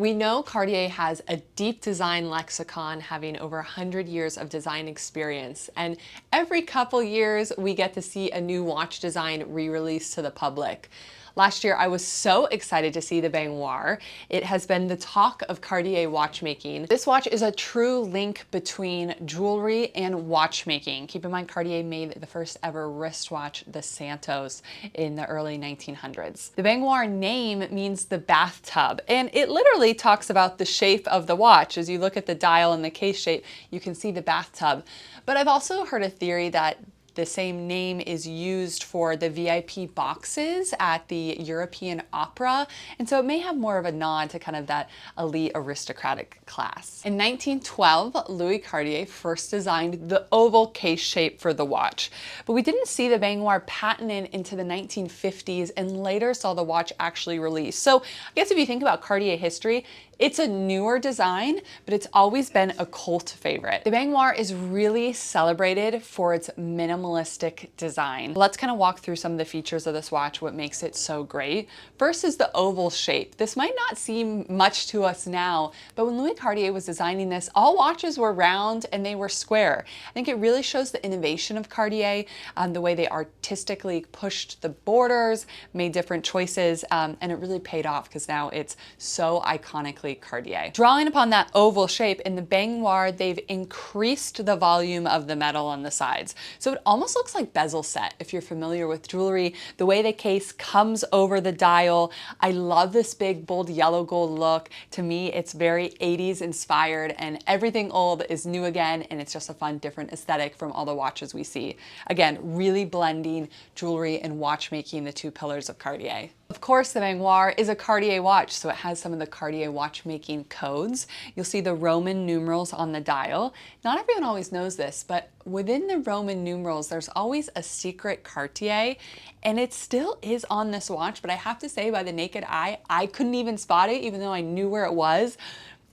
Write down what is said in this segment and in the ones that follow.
We know Cartier has a deep design lexicon, having over 100 years of design experience, and every couple years we get to see a new watch design re-released to the public. Last year, I was so excited to see the Baignoire. It has been the talk of Cartier watchmaking. This watch is a true link between jewelry and watchmaking. Keep in mind, Cartier made the first ever wristwatch, the Santos, in the early 1900s. The Baignoire name means the bathtub, and it literally talks about the shape of the watch. As you look at the dial and the case shape, you can see the bathtub. But I've also heard a theory that the same name is used for the VIP boxes at the European Opera, and so it may have more of a nod to kind of that elite aristocratic class. In 1912, Louis Cartier first designed the oval case shape for the watch, but we didn't see the Baignoire patented into the 1950s and later saw the watch actually released. So I guess if you think about Cartier history, it's a newer design, but it's always been a cult favorite. The Baignoire is really celebrated for its minimalistic design. Let's kind of walk through some of the features of this watch, what makes it so great. First is the oval shape. This might not seem much to us now, but when Louis Cartier was designing this, all watches were round and they were square. I think it really shows the innovation of Cartier, the way they artistically pushed the borders, made different choices, and it really paid off because now it's so iconically Cartier. Drawing upon that oval shape, in the Baignoire, they've increased the volume of the metal on the sides. So it almost looks like bezel set if you're familiar with jewelry. The way the case comes over the dial. I love this big, bold yellow gold look. To me, it's very 80s inspired, and everything old is new again, and it's just a fun, different aesthetic from all the watches we see. Again, really blending jewelry and watchmaking, the two pillars of Cartier. Of course, the Baignoire is a Cartier watch, so it has some of the Cartier watchmaking codes. You'll see the Roman numerals on the dial. Not everyone always knows this, but within the Roman numerals, there's always a secret Cartier, and it still is on this watch, but I have to say, by the naked eye, I couldn't even spot it, even though I knew where it was.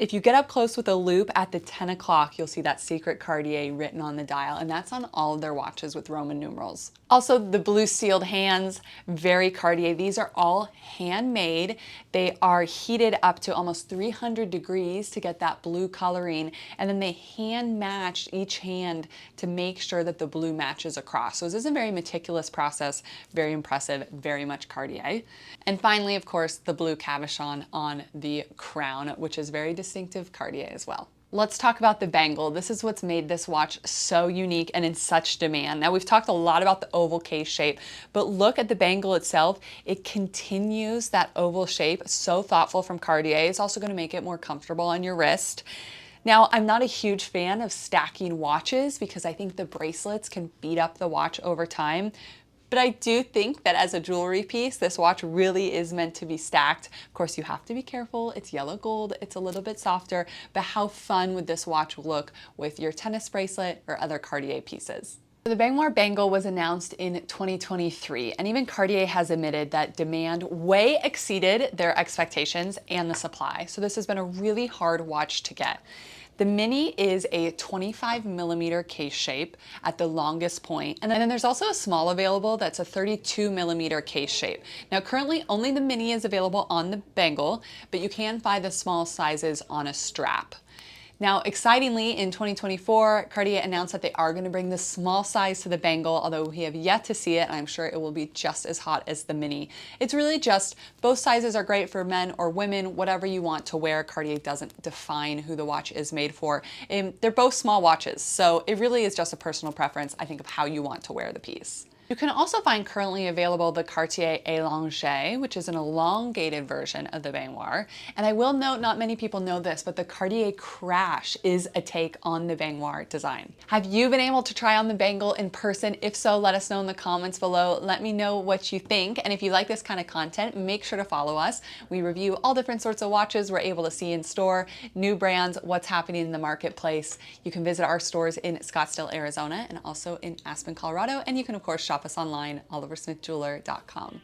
If you get up close with a loupe at the 10 o'clock, you'll see that secret Cartier written on the dial, and that's on all of their watches with Roman numerals. Also, the blue sealed hands, very Cartier. These are all handmade. They are heated up to almost 300 degrees to get that blue coloring, and then they hand match each hand to make sure that the blue matches across. So this is a very meticulous process, very impressive, very much Cartier. And finally, of course, the blue cabochon on the crown, which is very distinctive Cartier as well. Let's talk about the bangle. This is what's made this watch so unique and in such demand. Now, we've talked a lot about the oval case shape, but look at the bangle itself. It continues that oval shape, so thoughtful from Cartier. It's also going to make it more comfortable on your wrist. Now, I'm not a huge fan of stacking watches because I think the bracelets can beat up the watch over time. But I do think that as a jewelry piece, this watch really is meant to be stacked. Of course, you have to be careful. It's yellow gold. It's a little bit softer, but how fun would this watch look with your tennis bracelet or other Cartier pieces? The Baignoire Bangle was announced in 2023, and even Cartier has admitted that demand way exceeded their expectations and the supply. So this has been a really hard watch to get. The Mini is a 25mm case shape at the longest point, and then there's also a small available that's a 32mm case shape. Now, currently only the Mini is available on the Bangle, but you can find the small sizes on a strap. Now, excitingly, in 2024, Cartier announced that they are going to bring the small size to the Bangle, although we have yet to see it, and I'm sure it will be just as hot as the Mini. It's really just, both sizes are great for men or women, whatever you want to wear. Cartier doesn't define who the watch is made for. They're both small watches, so it really is just a personal preference, I think, of how you want to wear the piece. You can also find currently available the Cartier Allongé, which is an elongated version of the Baignoire. And I will note, not many people know this, but the Cartier Crash is a take on the Baignoire design. Have you been able to try on the Bangle in person? If so, let us know in the comments below. Let me know what you think. And if you like this kind of content, make sure to follow us. We review all different sorts of watches we're able to see in store, new brands, what's happening in the marketplace. You can visit our stores in Scottsdale, Arizona, and also in Aspen, Colorado. And you can, of course, shop us online, oliversmithjeweler.com.